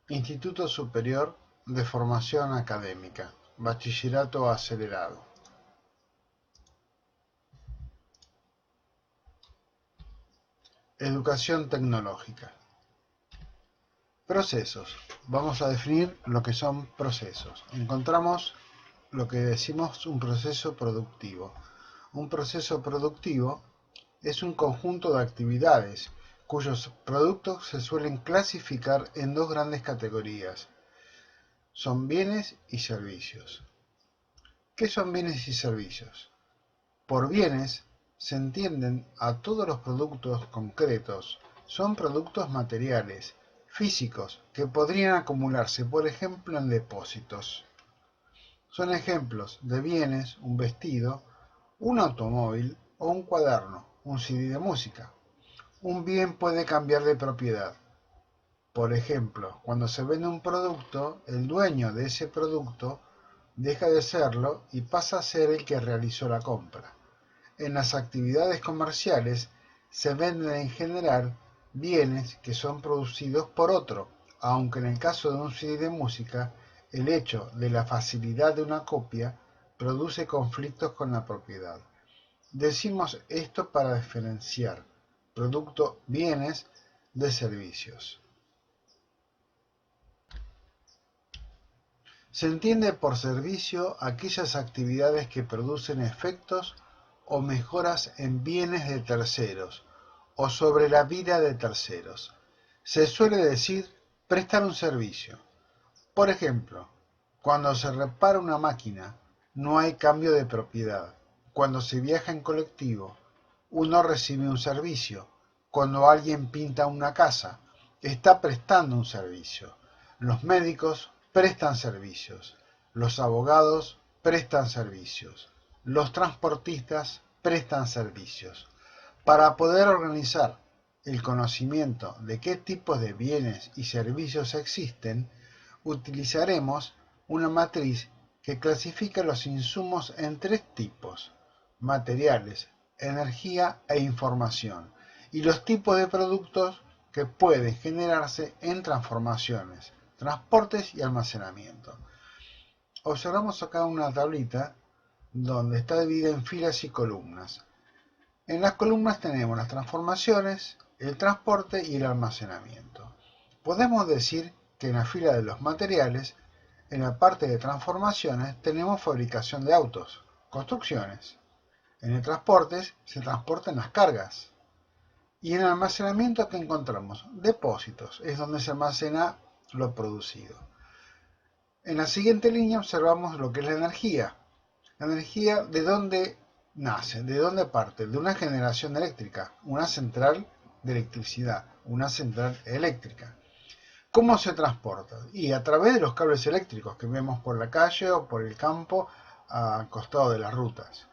Instituto Superior de Formación Académica, Bachillerato Acelerado. Educación tecnológica. Procesos. Vamos a definir lo que son procesos. Encontramos lo que decimos un proceso productivo. Un proceso productivo es un conjunto de actividades cuyos productos se suelen clasificar en dos grandes categorías. Son bienes y servicios. ¿Qué son bienes y servicios? Por bienes se entienden a todos los productos concretos. Son productos materiales, físicos, que podrían acumularse, por ejemplo, en depósitos. Son ejemplos de bienes un vestido, un automóvil o un cuaderno, un CD de música. Un bien puede cambiar de propiedad. Por ejemplo, cuando se vende un producto, el dueño de ese producto deja de serlo y pasa a ser el que realizó la compra. En las actividades comerciales se venden en general bienes que son producidos por otro, aunque en el caso de un CD de música, el hecho de la facilidad de una copia produce conflictos con la propiedad. Decimos esto para diferenciar producto bienes de servicios. Se entiende por servicio aquellas actividades que producen efectos o mejoras en bienes de terceros o sobre la vida de terceros. Se suele decir prestar un servicio. Por ejemplo, cuando se repara una máquina, no hay cambio de propiedad. Cuando se viaja en colectivo, uno recibe un servicio. Cuando alguien pinta una casa, está prestando un servicio. Los médicos prestan servicios. Los abogados prestan servicios. Los transportistas prestan servicios. Para poder organizar el conocimiento de qué tipos de bienes y servicios existen, utilizaremos una matriz que clasifica los insumos en tres tipos: materiales, energía e información, y los tipos de productos que pueden generarse en transformaciones, transportes y almacenamiento. Observamos acá una tablita donde está dividida en filas y columnas. En las columnas tenemos las transformaciones, el transporte y el almacenamiento. Podemos decir que en la fila de los materiales, en la parte de transformaciones, tenemos fabricación de autos, construcciones. En el transporte se transportan las cargas. Y en el almacenamiento, ¿qué encontramos? Depósitos, es donde se almacena lo producido. En la siguiente línea observamos lo que es la energía. La energía, ¿de dónde nace? ¿De dónde parte? De una generación eléctrica, una central de electricidad, una central eléctrica. ¿Cómo se transporta? Y a través de los cables eléctricos que vemos por la calle o por el campo al costado de las rutas.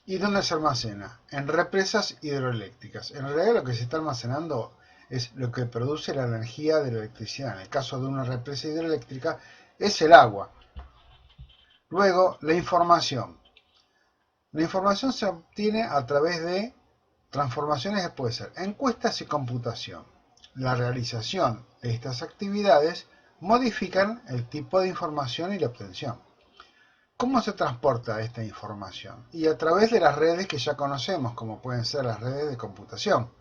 ¿Y dónde se almacena? En represas hidroeléctricas. En realidad lo que se está almacenando es lo que produce la energía de la electricidad. En el caso de una represa hidroeléctrica es el agua. Luego, la información. La información se obtiene a través de transformaciones que pueden ser encuestas y computación. La realización de estas actividades modifican el tipo de información y la obtención. ¿Cómo se transporta esta información? Y a través de las redes que ya conocemos, como pueden ser las redes de computación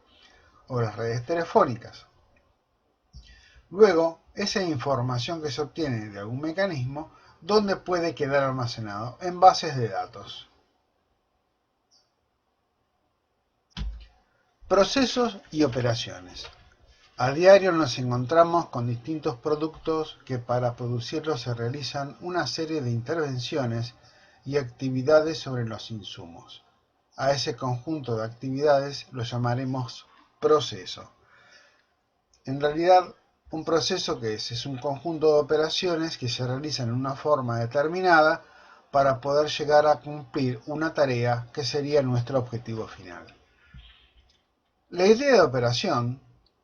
o las redes telefónicas. Luego, esa información que se obtiene de algún mecanismo, ¿dónde puede quedar almacenado? En bases de datos. Procesos y operaciones. A diario nos encontramos con distintos productos que para producirlos se realizan una serie de intervenciones y actividades sobre los insumos. A ese conjunto de actividades lo llamaremos proceso. En realidad, un proceso ¿qué es? Es un conjunto de operaciones que se realizan en una forma determinada para poder llegar a cumplir una tarea que sería nuestro objetivo final. La idea de operación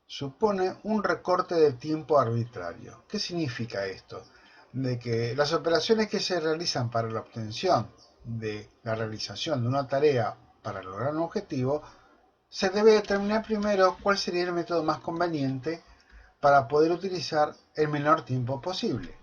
supone un recorte de tiempo arbitrario. ¿Qué significa esto? De que las operaciones que se realizan para la obtención de la realización de una tarea para lograr un objetivo, se debe determinar primero cuál sería el método más conveniente para poder utilizar el menor tiempo posible.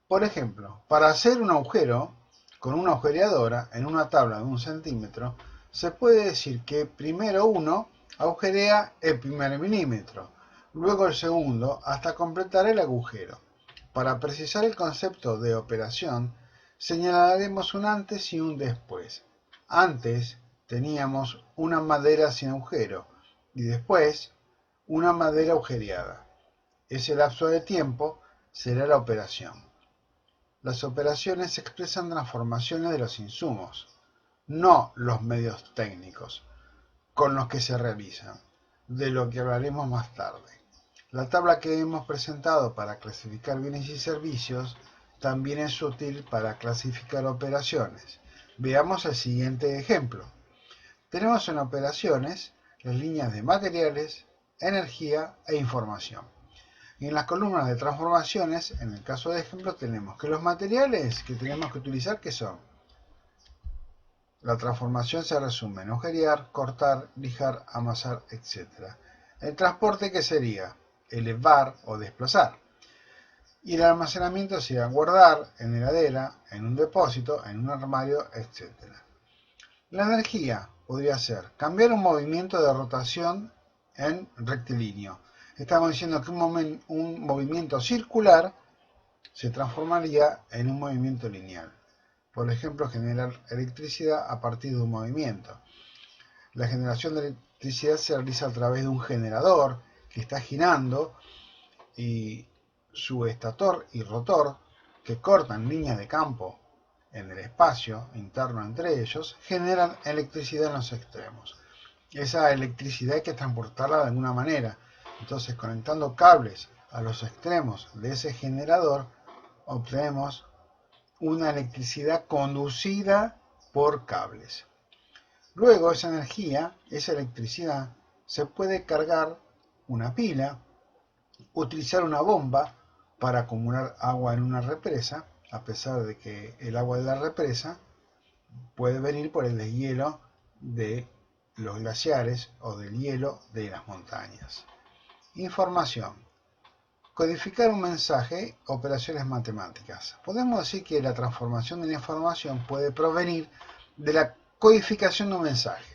Por ejemplo, para hacer un agujero con una agujereadora en una tabla de 1 centímetro, se puede decir que primero uno agujerea el primer milímetro, luego el segundo hasta completar el agujero. Para precisar el concepto de operación, señalaremos un antes y un después. Antes teníamos una madera sin agujero y después una madera agujereada. Ese lapso de tiempo será la operación. Las operaciones expresan transformaciones de los insumos, no los medios técnicos con los que se realizan, de lo que hablaremos más tarde. La tabla que hemos presentado para clasificar bienes y servicios también es útil para clasificar operaciones. Veamos el siguiente ejemplo. Tenemos en operaciones las líneas de materiales, energía e información. Y en las columnas de transformaciones, en el caso de ejemplo, tenemos que los materiales que tenemos que utilizar, ¿qué son? La transformación se resume en agujerear, cortar, lijar, amasar, etc. El transporte, ¿qué sería? Elevar o desplazar. Y el almacenamiento sería guardar en heladera, en un depósito, en un armario, etc. La energía podría ser cambiar un movimiento de rotación en rectilíneo. Estamos diciendo que un movimiento circular se transformaría en un movimiento lineal. Por ejemplo, generar electricidad a partir de un movimiento. La generación de electricidad se realiza a través de un generador que está girando y su estator y rotor, que cortan líneas de campo en el espacio interno entre ellos, generan electricidad en los extremos. Esa electricidad hay que transportarla de alguna manera. Entonces, conectando cables a los extremos de ese generador, obtenemos una electricidad conducida por cables. Luego, esa energía, esa electricidad, se puede cargar una pila, utilizar una bomba para acumular agua en una represa, a pesar de que el agua de la represa puede venir por el deshielo de los glaciares o del hielo de las montañas. Información. Codificar un mensaje, operaciones matemáticas. Podemos decir que la transformación de la información puede provenir de la codificación de un mensaje,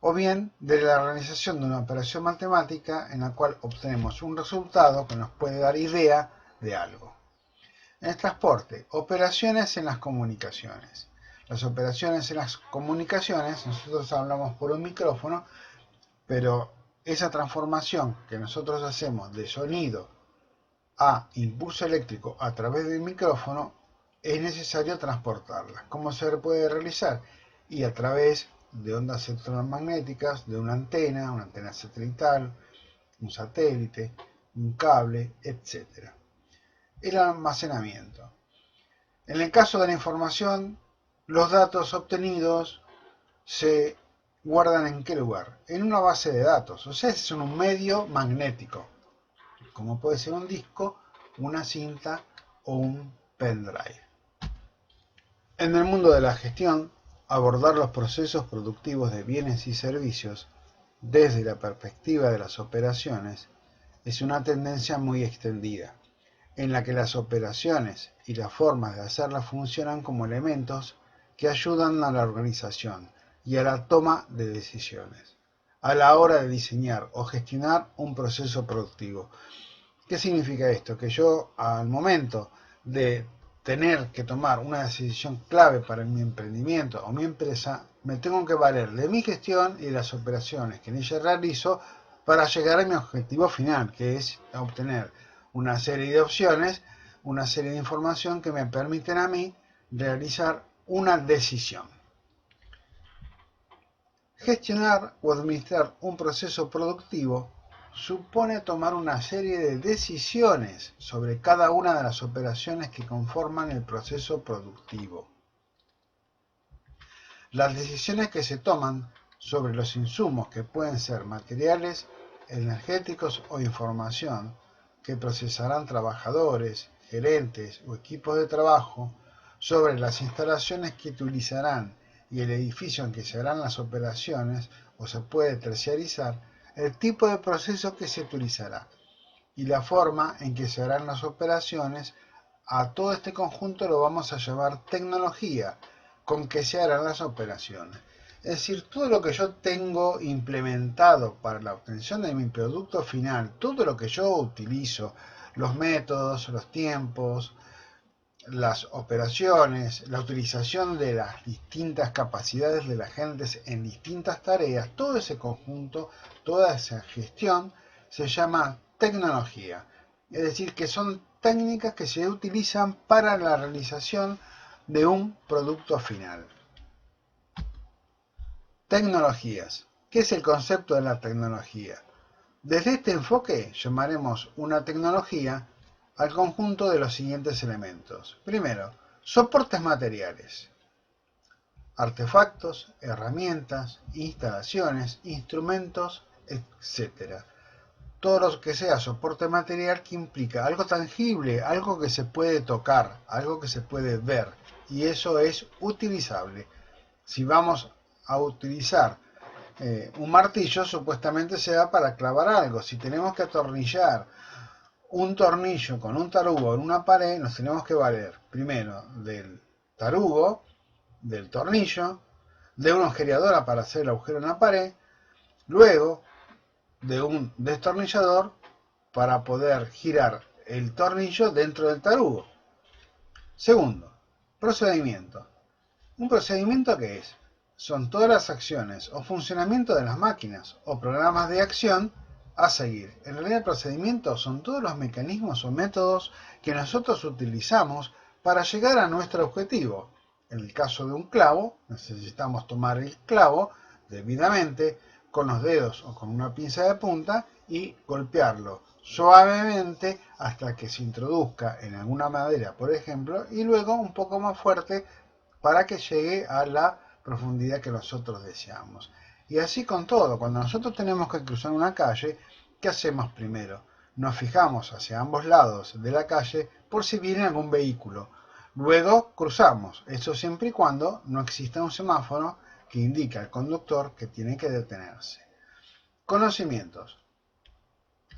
o bien de la realización de una operación matemática en la cual obtenemos un resultado que nos puede dar idea de algo. En el transporte, operaciones en las comunicaciones. Las operaciones en las comunicaciones, nosotros hablamos por un micrófono, pero esa transformación que nosotros hacemos de sonido a impulso eléctrico a través del micrófono, es necesario transportarla. ¿Cómo se puede realizar? Y a través de ondas electromagnéticas, de una antena satelital, un satélite, un cable, etc. El almacenamiento. En el caso de la información, los datos obtenidos se guardan ¿en qué lugar? En una base de datos, o sea, es un medio magnético, como puede ser un disco, una cinta o un pendrive. En el mundo de la gestión, abordar los procesos productivos de bienes y servicios desde la perspectiva de las operaciones es una tendencia muy extendida, en la que las operaciones y las formas de hacerlas funcionan como elementos que ayudan a la organización y a la toma de decisiones, a la hora de diseñar o gestionar un proceso productivo. ¿Qué significa esto? Que yo, al momento de tener que tomar una decisión clave para mi emprendimiento o mi empresa, me tengo que valer de mi gestión y de las operaciones que en ella realizo para llegar a mi objetivo final, que es obtener una serie de opciones, una serie de información que me permiten a mí realizar una decisión. Gestionar o administrar un proceso productivo supone tomar una serie de decisiones sobre cada una de las operaciones que conforman el proceso productivo. Las decisiones que se toman sobre los insumos, que pueden ser materiales, energéticos o información, que procesarán trabajadores, gerentes o equipos de trabajo, sobre las instalaciones que utilizarán y el edificio en que se harán las operaciones o se puede terciarizar, el tipo de proceso que se utilizará y la forma en que se harán las operaciones. A todo este conjunto lo vamos a llamar tecnología con que se harán las operaciones. Es decir, todo lo que yo tengo implementado para la obtención de mi producto final, todo lo que yo utilizo, los métodos, los tiempos, las operaciones, la utilización de las distintas capacidades de las gentes en distintas tareas, todo ese conjunto, toda esa gestión se llama tecnología. Es decir, que son técnicas que se utilizan para la realización de un producto final. Tecnologías. ¿Qué es el concepto de la tecnología? Desde este enfoque llamaremos una tecnología al conjunto de los siguientes elementos. Primero, soportes materiales, artefactos, herramientas, instalaciones, instrumentos, etc. Todo lo que sea soporte material que implica algo tangible, algo que se puede tocar, algo que se puede ver, y eso es utilizable. Si vamos a utilizar un martillo, supuestamente sea para clavar algo. Si tenemos que atornillar un tornillo con un tarugo en una pared, nos tenemos que valer primero del tarugo, del tornillo, de una agujereadora para hacer el agujero en la pared, luego de un destornillador para poder girar el tornillo dentro del tarugo. Segundo, procedimiento. ¿Un procedimiento qué es? Son todas las acciones o funcionamiento de las máquinas o programas de acción a seguir. En realidad el procedimiento son todos los mecanismos o métodos que nosotros utilizamos para llegar a nuestro objetivo. En el caso de un clavo, necesitamos tomar el clavo debidamente con los dedos o con una pinza de punta y golpearlo suavemente hasta que se introduzca en alguna madera, por ejemplo, y luego un poco más fuerte para que llegue a la profundidad que nosotros deseamos. Y así con todo, cuando nosotros tenemos que cruzar una calle, ¿qué hacemos primero? Nos fijamos hacia ambos lados de la calle por si viene algún vehículo. Luego cruzamos, eso siempre y cuando no exista un semáforo que indica al conductor que tiene que detenerse. Conocimientos.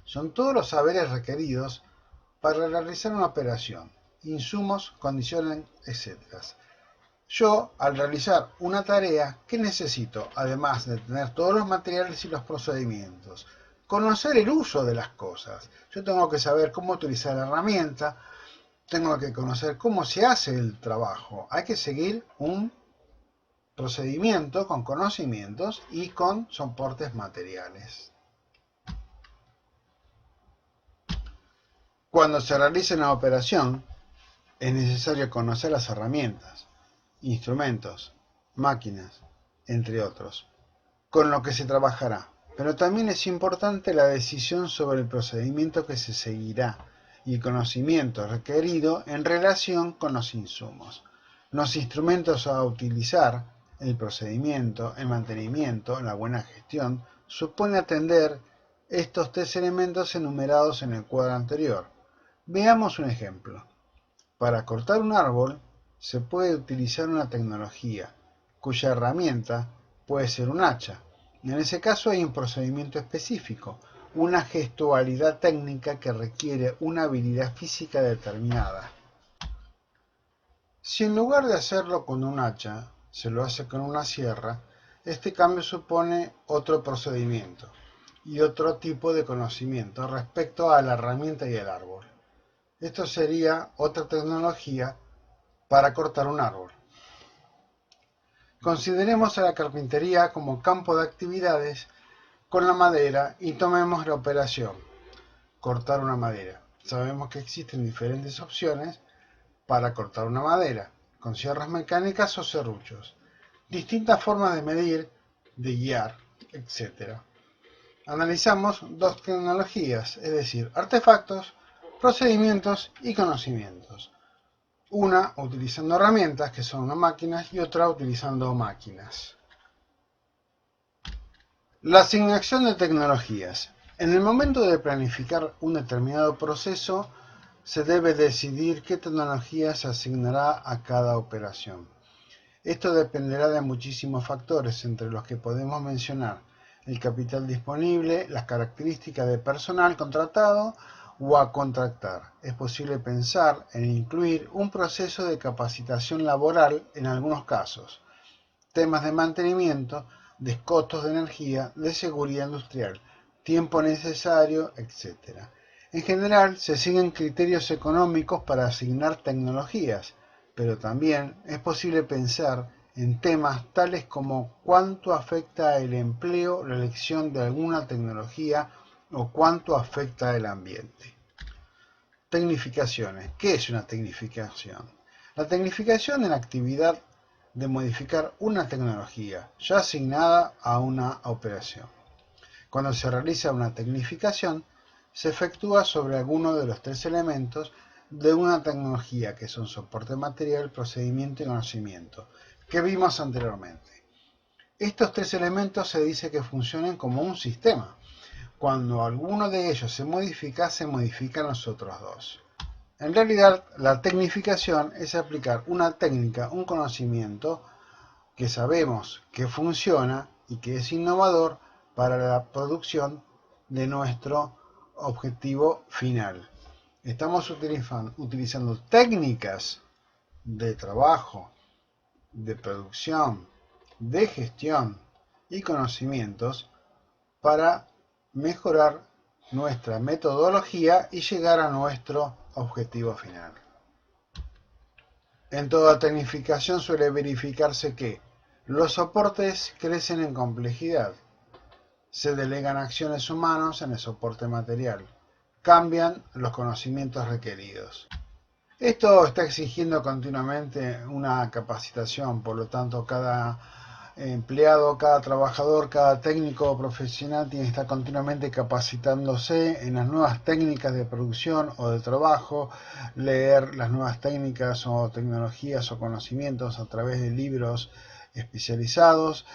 Son todos los saberes requeridos para realizar una operación, insumos, condiciones, etc. Yo, al realizar una tarea, ¿qué necesito? Además de tener todos los materiales y los procedimientos, conocer el uso de las cosas. Yo tengo que saber cómo utilizar la herramienta, tengo que conocer cómo se hace el trabajo. Hay que seguir un procedimiento con conocimientos y con soportes materiales. Cuando se realiza una operación, es necesario conocer las herramientas, instrumentos, máquinas, entre otros, con lo que se trabajará. Pero también es importante la decisión sobre el procedimiento que se seguirá y el conocimiento requerido en relación con los insumos, los instrumentos a utilizar, el procedimiento, el mantenimiento, la buena gestión, supone atender estos tres elementos enumerados en el cuadro anterior. Veamos un ejemplo. Para cortar un árbol se puede utilizar una tecnología, cuya herramienta puede ser un hacha. En ese caso hay un procedimiento específico, una gestualidad técnica que requiere una habilidad física determinada. Si en lugar de hacerlo con un hacha, se lo hace con una sierra, este cambio supone otro procedimiento y otro tipo de conocimiento respecto a la herramienta y el árbol. Esto sería otra tecnología para cortar un árbol. Consideremos a la carpintería como campo de actividades con la madera y tomemos la operación, cortar una madera. Sabemos que existen diferentes opciones para cortar una madera, con sierras mecánicas o serruchos, distintas formas de medir, de guiar, etc. Analizamos dos tecnologías, es decir, artefactos, procedimientos y conocimientos. Una utilizando herramientas, que son unas máquinas, y otra utilizando máquinas. La asignación de tecnologías. En el momento de planificar un determinado proceso, se debe decidir qué tecnología se asignará a cada operación. Esto dependerá de muchísimos factores, entre los que podemos mencionar el capital disponible, las características de personal contratado o a contratar. Es posible pensar en incluir un proceso de capacitación laboral en algunos casos, temas de mantenimiento, de costos de energía, de seguridad industrial, tiempo necesario, etc. En general, se siguen criterios económicos para asignar tecnologías, pero también es posible pensar en temas tales como cuánto afecta el empleo la elección de alguna tecnología o cuánto afecta el ambiente. Tecnificaciones. ¿Qué es una tecnificación? La tecnificación es la actividad de modificar una tecnología ya asignada a una operación. Cuando se realiza una tecnificación, se efectúa sobre alguno de los tres elementos de una tecnología, que son soporte material, procedimiento y conocimiento, que vimos anteriormente. Estos tres elementos se dice que funcionan como un sistema. Cuando alguno de ellos se modifican los otros dos. En realidad, la tecnificación es aplicar una técnica, un conocimiento que sabemos que funciona y que es innovador para la producción de nuestro objetivo final. Estamos utilizando técnicas de trabajo, de producción, de gestión y conocimientos para mejorar nuestra metodología y llegar a nuestro objetivo final. En toda tecnificación suele verificarse que los soportes crecen en complejidad, se delegan acciones humanas en el soporte material, cambian los conocimientos requeridos. Esto está exigiendo continuamente una capacitación, por lo tanto cada empleado, cada trabajador, cada técnico profesional tiene que estar continuamente capacitándose en las nuevas técnicas de producción o de trabajo, leer las nuevas técnicas o tecnologías o conocimientos a través de libros especializados,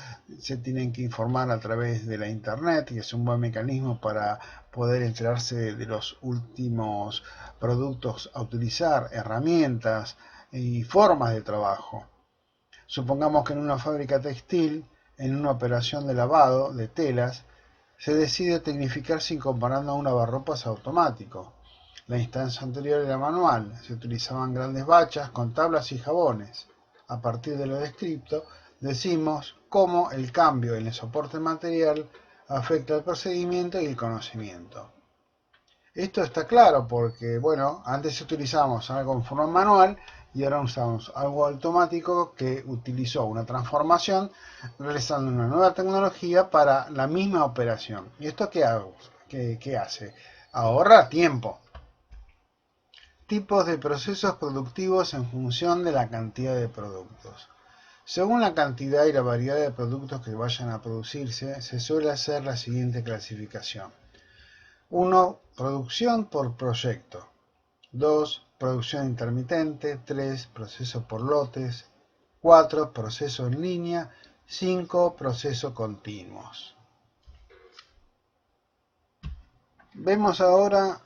se tienen que informar a través de la internet, que es un buen mecanismo para poder enterarse de los últimos productos a utilizar, herramientas y formas de trabajo. Supongamos que en una fábrica textil, en una operación de lavado de telas, se decide tecnificarse incorporando un lavarropas automático. La instancia anterior era manual, se utilizaban grandes bachas con tablas y jabones. A partir de lo descrito, decimos cómo el cambio en el soporte material afecta el procedimiento y el conocimiento. Esto está claro porque, bueno, antes utilizábamos algo en forma manual y ahora usamos algo automático que utilizó una transformación realizando una nueva tecnología para la misma operación. ¿Y esto qué hace? Ahorra tiempo. Tipos de procesos productivos en función de la cantidad de productos. Según la cantidad y la variedad de productos que vayan a producirse, se suele hacer la siguiente clasificación. 1. Producción por proyecto. 2. Producción intermitente. 3. Proceso por lotes. 4. Proceso en línea. 5. Proceso continuos. Vemos ahora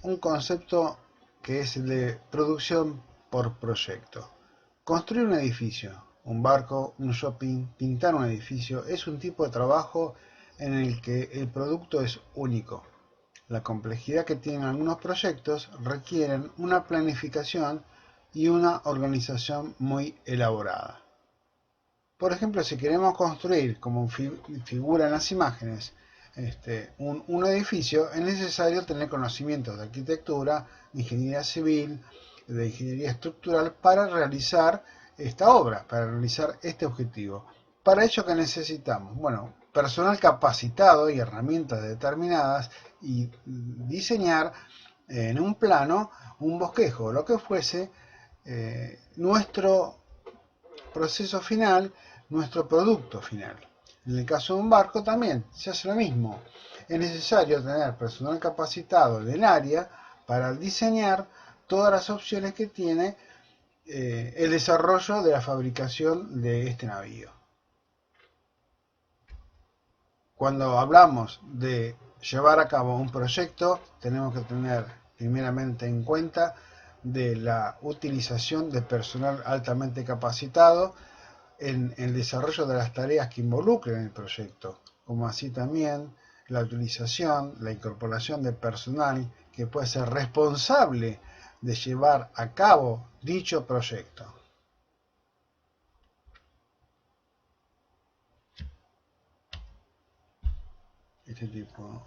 un concepto que es el de producción por proyecto. Construir un edificio, un barco, un shopping, pintar un edificio es un tipo de trabajo en el que el producto es único. La complejidad que tienen algunos proyectos requieren una planificación y una organización muy elaborada. Por ejemplo, si queremos construir, como figura en las imágenes, un edificio, es necesario tener conocimientos de arquitectura, de ingeniería civil, de ingeniería estructural para realizar esta obra, para realizar este objetivo. Para ello, ¿qué necesitamos? Bueno, personal capacitado y herramientas determinadas y diseñar en un plano un bosquejo, lo que fuese nuestro proceso final, nuestro producto final. En el caso de un barco también se hace lo mismo. Es necesario tener personal capacitado del área para diseñar todas las opciones que tiene el desarrollo de la fabricación de este navío. Cuando hablamos de llevar a cabo un proyecto, tenemos que tener primeramente en cuenta de la utilización de personal altamente capacitado en el desarrollo de las tareas que involucren el proyecto. como así también la utilización, la incorporación de personal que puede ser responsable de llevar a cabo dicho proyecto. Este tipo.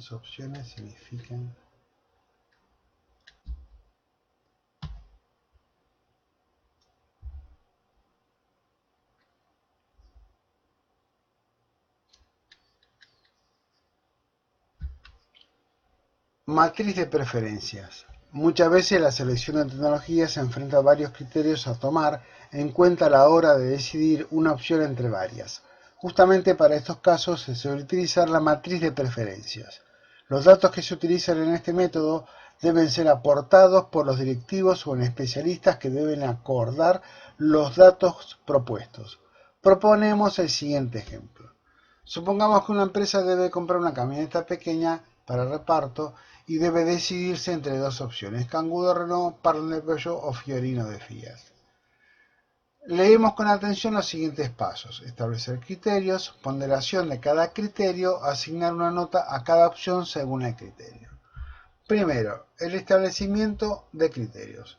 Las opciones significan matriz de preferencias. Muchas veces la selección de tecnología se enfrenta a varios criterios a tomar en cuenta a la hora de decidir una opción entre varias. Justamente para estos casos se suele utilizar la matriz de preferencias. Los datos que se utilizan en este método deben ser aportados por los directivos o en especialistas que deben acordar los datos propuestos. Proponemos el siguiente ejemplo. Supongamos que una empresa debe comprar una camioneta pequeña para reparto y debe decidirse entre dos opciones, Kangoo de Renault, Parlin de Peugeot o Fiorino de Fiat. Leemos con atención los siguientes pasos: establecer criterios, ponderación de cada criterio, asignar una nota a cada opción según el criterio. Primero, el establecimiento de criterios.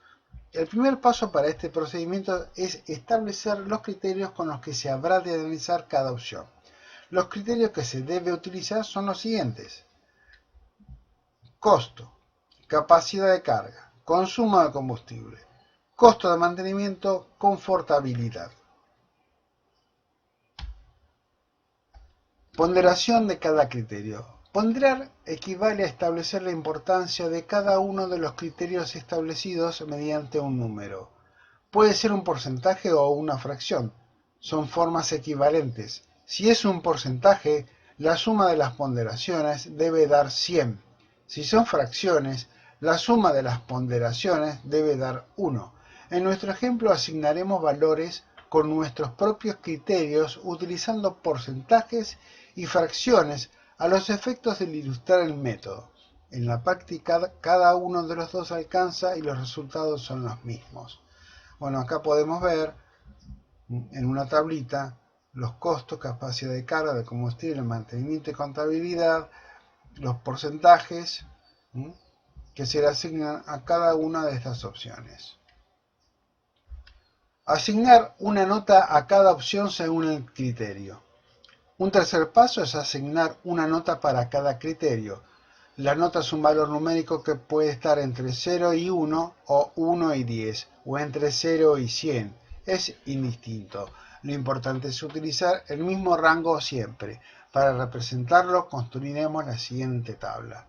El primer paso para este procedimiento es establecer los criterios con los que se habrá de analizar cada opción. Los criterios que se debe utilizar son los siguientes: costo, capacidad de carga, consumo de combustible, costo de mantenimiento, confortabilidad. Ponderación de cada criterio. Ponderar equivale a establecer la importancia de cada uno de los criterios establecidos mediante un número. Puede ser un porcentaje o una fracción. Son formas equivalentes. Si es un porcentaje, la suma de las ponderaciones debe dar 100. Si son fracciones, la suma de las ponderaciones debe dar 1. En nuestro ejemplo asignaremos valores con nuestros propios criterios utilizando porcentajes y fracciones a los efectos de ilustrar el método. En la práctica cada uno de los dos alcanza y los resultados son los mismos. Bueno, acá podemos ver en una tablita los costos, capacidad de carga, de combustible, mantenimiento y contabilidad, los porcentajes que se le asignan a cada una de estas opciones. Asignar una nota a cada opción según el criterio. Un tercer paso es asignar una nota para cada criterio. La nota es un valor numérico que puede estar entre 0 y 1 o 1 y 10 o entre 0 y 100. Es indistinto. Lo importante es utilizar el mismo rango siempre. Para representarlo construiremos la siguiente tabla.